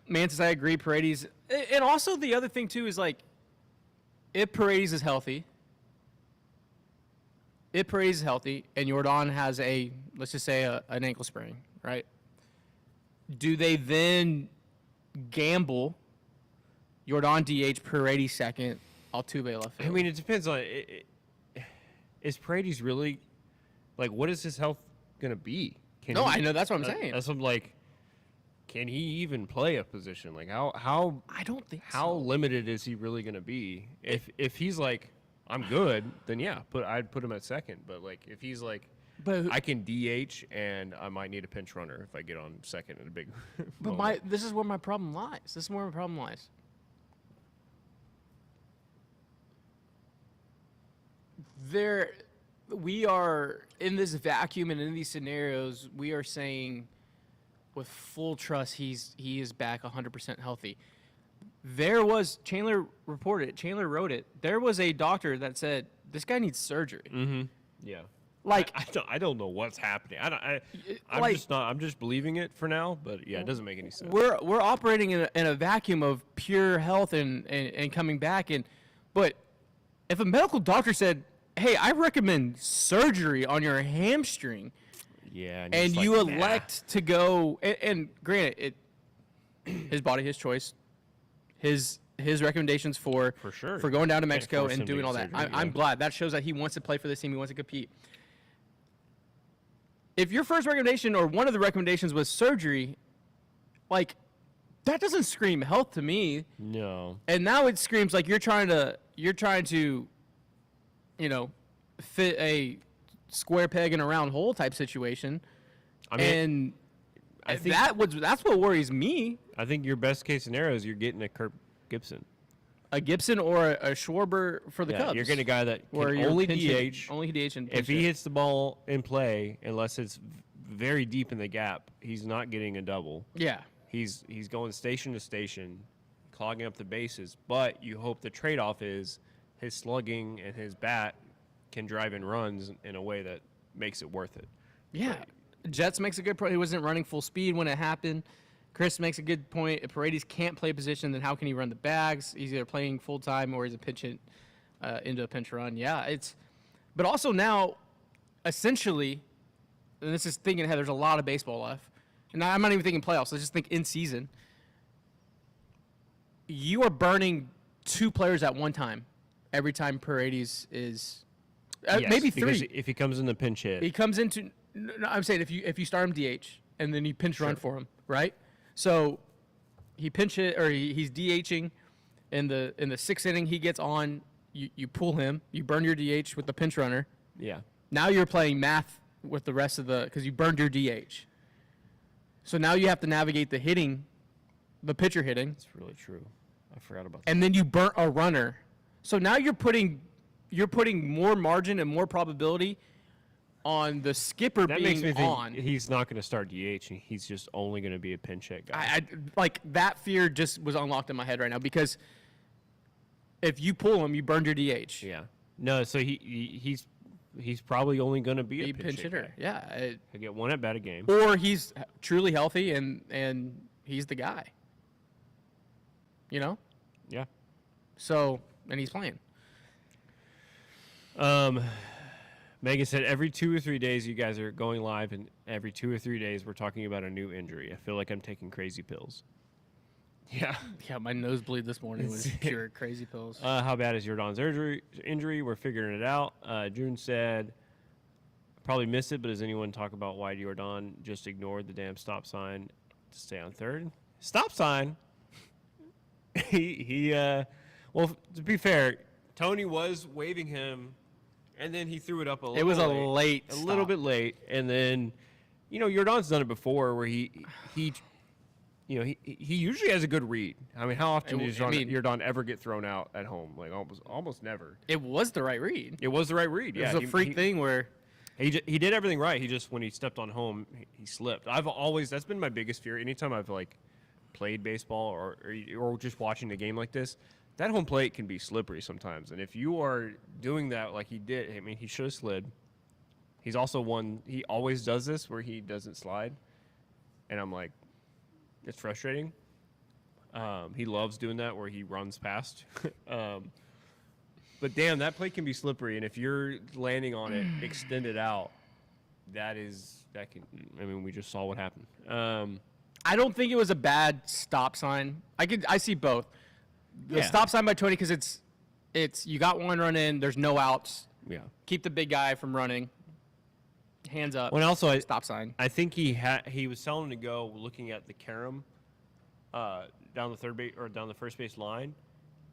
Mantis, I agree. Paredes, and also the other thing too is like, if Paredes is healthy, and Yordan has let's just say an ankle sprain, right? Do they then gamble Yordan DH, Paredes second, Altuve left field? I mean, it depends on is Paredes really like, what is his health gonna be? I know that's what I'm saying. That's what I'm like. Can he even play a position? Like how I don't think how limited is he really gonna be? If he's like, I'm good, then yeah, I'd put him at second. But like if he's like, I can DH and I might need a pinch runner if I get on second in a big. But this is where my problem lies. We are in this vacuum and in these scenarios, we are saying with full trust he is back 100% healthy. Chandler wrote it. There was a doctor that said this guy needs surgery. Mm-hmm. Yeah. Like I don't know what's happening. I'm just believing it for now, but yeah, it doesn't make any sense. We're operating in a vacuum of pure health and coming back but if a medical doctor said, hey, I recommend surgery on your hamstring. Yeah, and you elect to go, and granted, his body, his choice, his recommendations for sure for going down to Mexico force and him to doing get all that. surgery, I'm glad that shows that he wants to play for this team. He wants to compete. If your first recommendation or one of the recommendations was surgery, like that doesn't scream health to me. No. And now it screams like you're trying to fit a square peg in a round hole type situation. I mean, I think that's what worries me. I think your best case scenario is you're getting a Kirk Gibson. A Gibson or a Schwarber for the Cubs. You're getting a guy that can only DH. Only DH and if he hits the ball in play, unless it's very deep in the gap, he's not getting a double. Yeah. He's going station to station, clogging up the bases. But you hope the trade-off is his slugging and his bat can drive in runs in a way that makes it worth it. Yeah. Jets makes a good point. He wasn't running full speed when it happened. Chris makes a good point. If Paredes can't play position, then how can he run the bags? He's either playing full-time or he's a pinch hit into a pinch run. Yeah, but also now, essentially, and this is thinking ahead, there's a lot of baseball left. And I'm not even thinking playoffs. Let's just think in season. You are burning two players at one time every time Paredes is maybe three. If he comes in the pinch hit. He comes into no, I'm saying if you start him DH and then you pinch run for him, right? So he pinch hit or he's DHing in the sixth inning, he gets on, you pull him, you burn your DH with the pinch runner. Yeah. Now you're playing math with the rest of because you burned your DH. So now you have to navigate the pitcher hitting. That's really true. I forgot about that. And then you burnt a runner. So now you're putting more margin and more probability on the skipper that being makes me think on. He's not going to start DH. And he's just only going to be a pinch hit guy. I like that fear just was unlocked in my head right now because if you pull him, you burned your DH. Yeah. No, so he's probably only going to be a pinch hitter. Guy. Yeah. He'll get one at bat a game. Or he's truly healthy and he's the guy. You know? Yeah. So, and he's playing. Megan said every 2 or 3 days you guys are going live, and every 2 or 3 days we're talking about a new injury. I feel like I'm taking crazy pills. Yeah. Yeah, my nosebleed this morning was pure crazy pills. How bad is Yordan's injury? We're figuring it out. June said, probably missed it, but does anyone talk about why Yordan just ignored the damn stop sign to stay on third? Stop sign? Well, to be fair, Tony was waving him, and then he threw it up a little. It was late, a little bit late, and then, Yordan's done it before where he usually has a good read. I mean, how often does Yordan ever get thrown out at home? Like almost never. It was the right read. It was the right read. It was a freak thing where he did everything right. He just, when he stepped on home, he slipped. That's been my biggest fear. Anytime I've played baseball or just watching a game like this, that home plate can be slippery sometimes. And if you are doing that like he did, I mean, he should have slid. He's also he always does this where he doesn't slide. And I'm like, it's frustrating. He loves doing that where he runs past. But damn, that plate can be slippery. And if you're landing on it extended out, we just saw what happened. I don't think it was a bad stop sign. I see both. The stop sign by Tony, because it's you got one run in, there's no outs. Yeah. Keep the big guy from running. Hands up. Well, also stop sign. I think he was telling him to go looking at the carom down the third base or down the first base line,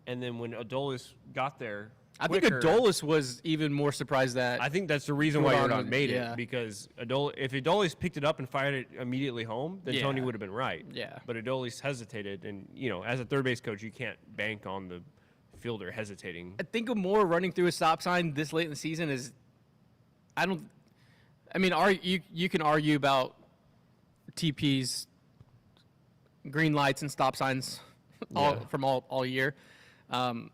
and then when Adolis got there, I think Adolis was even more surprised that. I think that's the reason why Yordan made yeah. it, because if Adolis picked it up and fired it immediately home, then Tony would have been right. Yeah. But Adolis hesitated, and as a third base coach, you can't bank on the fielder hesitating. I think more running through a stop sign this late in the season is. You can argue about TP's green lights and stop signs all year. Haven't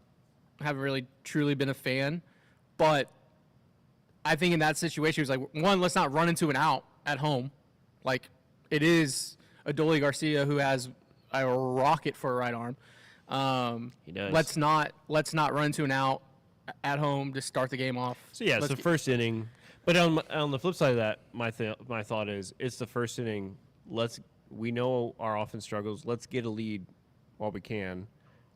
really truly been a fan, but I think in that situation it was like, one, let's not run into an out at home. Like, it is Adolis Garcia who has a rocket for a right arm. He does. Let's not run into an out at home to start the game off. So it's the first inning. But on the flip side of that, my thought is it's the first inning. We know our offense struggles. Let's get a lead while we can,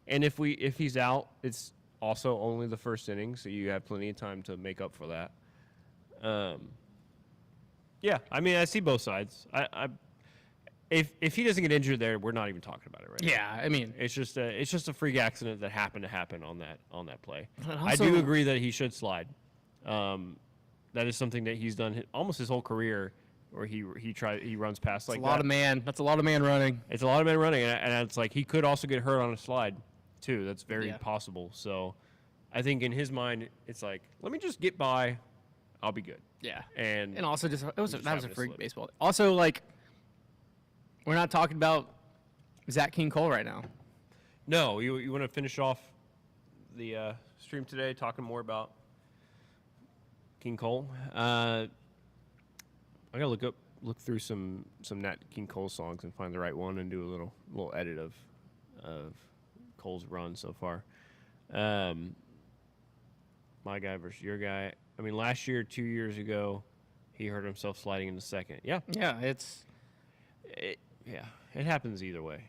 and if he's out, it's also only the first inning, so you have plenty of time to make up for that. I see both sides. If he doesn't get injured there, we're not even talking about it right now. Yeah, I mean, it's just a freak accident that happened to happen on that play. Also, I do agree that he should slide. That is something that he's done almost his whole career, where he runs past like that. That's a lot of man running. It's a lot of men running, and it's like he could also get hurt on a slide, too. That's very possible. So, I think in his mind, it's like, let me just get by, I'll be good. Yeah, and also that was a freak baseball. Also, like, we're not talking about Zach King Cole right now. No, you want to finish off the stream today talking more about King Cole. I gotta look through some Nat King Cole songs and find the right one and do a little edit of Cole's run so far. My guy versus your guy. I mean, last year, 2 years ago, he hurt himself sliding into second. Yeah. Yeah, it happens either way.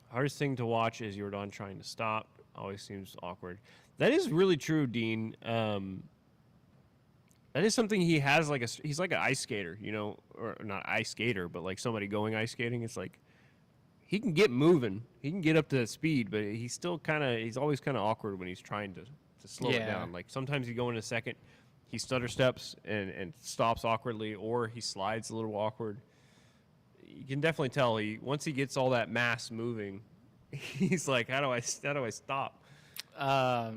Hardest thing to watch is Yordan trying to stop. Always seems awkward. That is really true, Dean. That is something he has. He's like an ice skater, or not ice skater, but like somebody going ice skating. It's like he can get moving, he can get up to that speed, but he's always kind of awkward when he's trying to slow it down. Like sometimes he go in a second, he stutter steps and stops awkwardly, or he slides a little awkward. You can definitely tell once he gets all that mass moving, he's like, how do I stop? I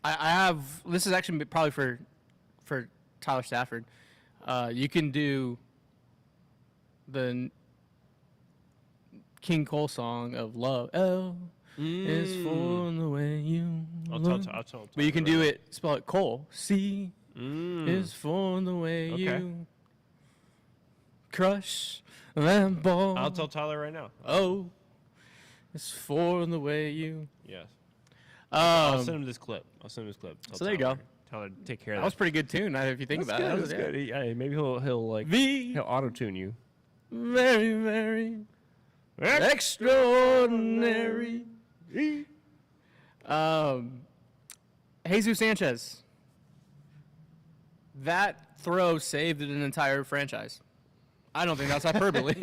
have. This is actually probably for Tyler Stafford. You can do the King Cole song of love. Oh, it's for the way you. I'll tell. But you can do it. Spell it Cole. C is for the way you crush that ball. I'll tell Tyler right now. Oh, it's for the way you. Yes. I'll Um, send him this clip. Tell So there you go. Tell her to take care of that that. was pretty good tune, if you think about it. That was That's good. Yeah, maybe he'll like The he'll auto tune you. very, very extraordinary. Jesus Sanchez. That throw saved an entire franchise. I don't think that's hyperbole.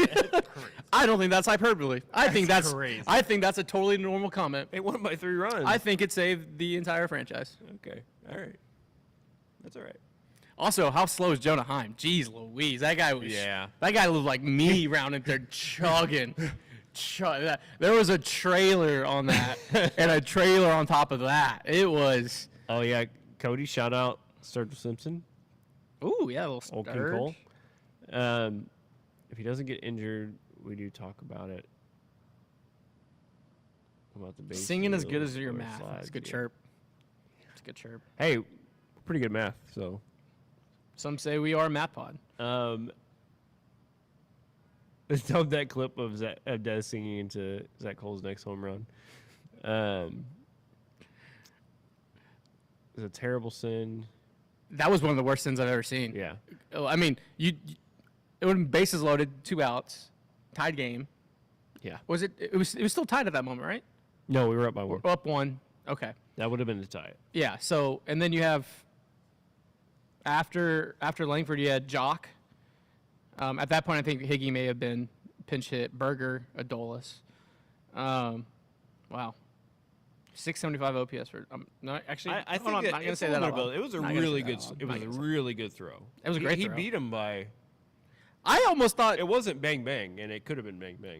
I don't think that's hyperbole. I think that's crazy. I think that's a totally normal comment. They won by 3 runs. I think it saved the entire franchise. Okay. All right. That's all right. Also, how slow is Jonah Heim? Jeez Louise, that guy was. Yeah. That guy looked like me rounding there chugging. There was a trailer on that, and a trailer on top of that. It was. Oh yeah, Cody, shout out Sturgill Simpson. Ooh, yeah, a little Old King sturge. Cole. If he doesn't get injured, we do talk about it. About the base Singing as good field, as your or math. slides, It's a good yeah. chirp. It's a good chirp. Hey, pretty good math. So, Some say we are Matt Pod. let's dump that clip of Dez singing into Zach Cole's next home run. It's a terrible sin. That was one of the worst sins I've ever seen. Yeah. I mean, it would have been bases loaded, 2 outs, tied game. Yeah. Was it? It was still tied at that moment, right? No, we were up by 1. Up 1. Okay. That would have been the tie. Yeah. So, and then you have after Langford, you had Jock. At that point, I think Higgy may have been pinch hit. Berger, Adolis. Wow. 675 OPS for. No, actually, I hold think on, that not gonna it's say a that little out loud. bit- It was a Not gonna really say good. that out It loud. was Not a gonna say really good throw. It was a great He throw. beat him by. I almost thought. It wasn't bang bang, and it could have been bang bang.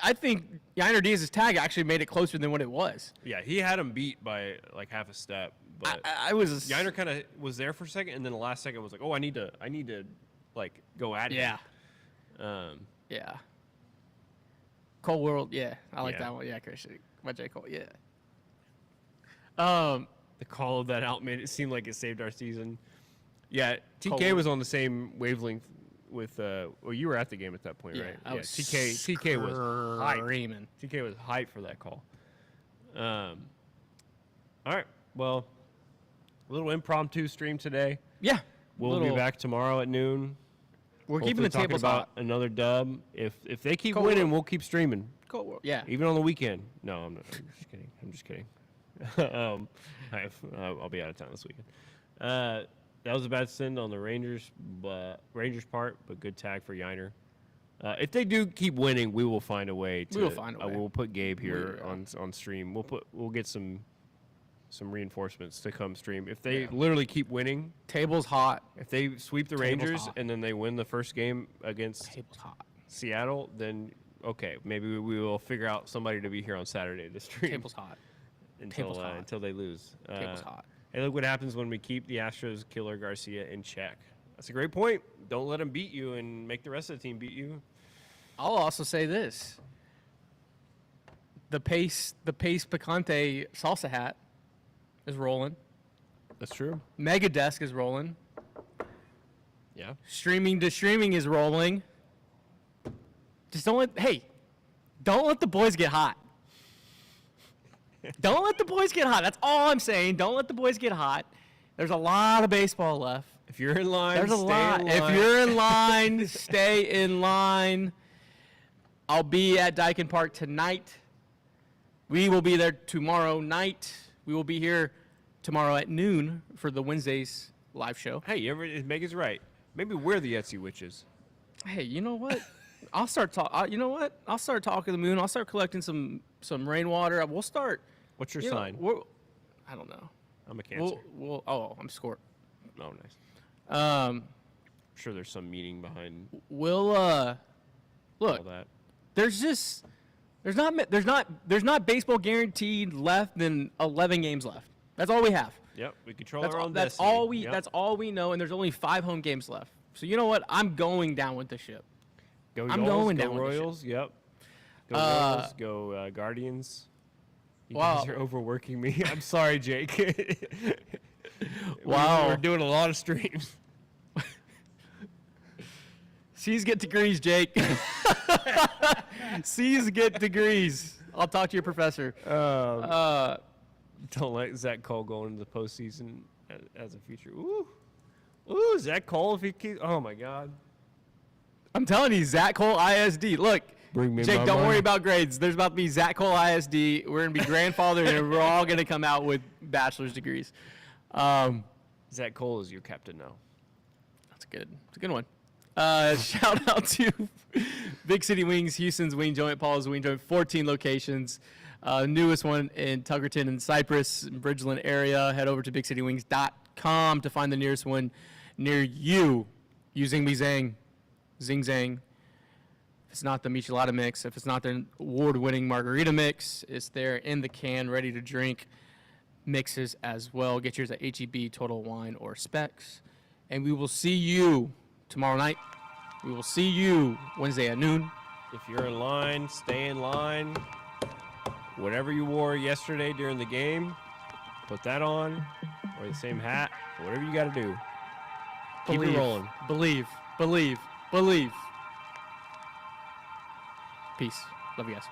I think Yainer Diaz's tag actually made it closer than what it was. Yeah, he had him beat by like half a step, but I was. Yainer kind of was there for a second, and then the last second was like, "Oh, I need to, like go at him." Yeah. Yeah. Cole World, yeah. I like Yeah. that one. Yeah, Christian. My J. Cole, yeah. The call of that out made it seem like it saved our season. Yeah, TK Cole- was on the same wavelength with. Well, you were at the game at that point, Yeah, right? I was TK was hyped. screaming. TK was hyped for that call. All right. Well, a little impromptu stream today. Yeah. We'll be back tomorrow at noon. We're keeping the Hopefully talking tables about hot. another dub. If they keep Cole winning, World. we'll keep streaming, Cole World. Yeah. even on the weekend. No, I'm not. I'm just kidding. I'll be out of town this weekend. That was a bad send on the Rangers part, but good tag for Yainer. If they do keep winning, we will find a way to. We will find a way. We'll put Gabe here We- on stream. We'll get some reinforcements to come stream. If they literally keep winning, Tables hot. if they sweep the Table's Rangers hot. and then they win the first game against Tables hot. Seattle, then okay, maybe we will figure out somebody to be here on Saturday to stream Tables hot. until table's hot. until they lose. Tables hot. Hey, look what happens when we keep the Astros Killer Garcia in check. That's a great point. Don't let him beat you and make the rest of the team beat you. I'll also say this. The Pace Picante salsa hat is rolling. That's true. Mega Desk is rolling. Yeah. Streaming to streaming is rolling. Just don't let the boys get hot. Don't let the boys get hot. That's all I'm saying. Don't let the boys get hot. There's a lot of baseball left. If you're in line, There's a stay lot. in If line. you're in line, stay in line. I'll be at Dyken Park tonight. We will be there tomorrow night. We will be here tomorrow at noon for the Wednesday's live show. Hey, Megan's right. Maybe we're the Etsy witches. Hey, you know what? I'll start talking to the moon. I'll start collecting some rainwater. We'll start. What's your you know, sign? I don't know. I'm a Cancer. I'm Scorp. Oh, nice. I'm sure there's some meaning behind We'll all look. that. There's not baseball guaranteed left than 11 games left. That's all we have. Yep, we control That's our all, own that's destiny. all we Yep. that's all we know, and there's only 5 home games left. So you know what? I'm going down with the ship. Go I'm Yawls, going go down with the ship. Royals. Yep. Go Uh, Royals. Go Guardians. You wow. guys are overworking me. I'm sorry, Jake. Wow. We're doing a lot of streams. C's get degrees, Jake. C's get degrees. I'll talk to your professor. Don't let Zach Cole go into the postseason as a future. Ooh, Zach Cole if he keeps. Oh my God. I'm telling you, Zach Cole ISD. Look, Bring me Jake, my don't money. worry about grades. There's about to be Zach Cole ISD. We're gonna be grandfathered, and we're all gonna come out with bachelor's degrees. Zach Cole is your captain now. That's good. It's a good one. Shout out to Big City Wings, Houston's Wing Joint, Paul's Wing Joint, 14 locations. Newest one in Tuggerton and Cypress, Bridgeland area. Head over to bigcitywings.com to find the nearest one near you. Using me Zing Zang. If it's not the Michelada mix, if it's not the award-winning margarita mix, it's there in the can, ready to drink. Mixes as well. Get yours at HEB, Total Wine, or Specs. And we will see you tomorrow night. We will see you Wednesday at noon. If you're in line, stay in line. Whatever you wore yesterday during the game, put that on, or the same hat, whatever you got to do. Keep it rolling. Believe. Believe. Peace. Love you guys.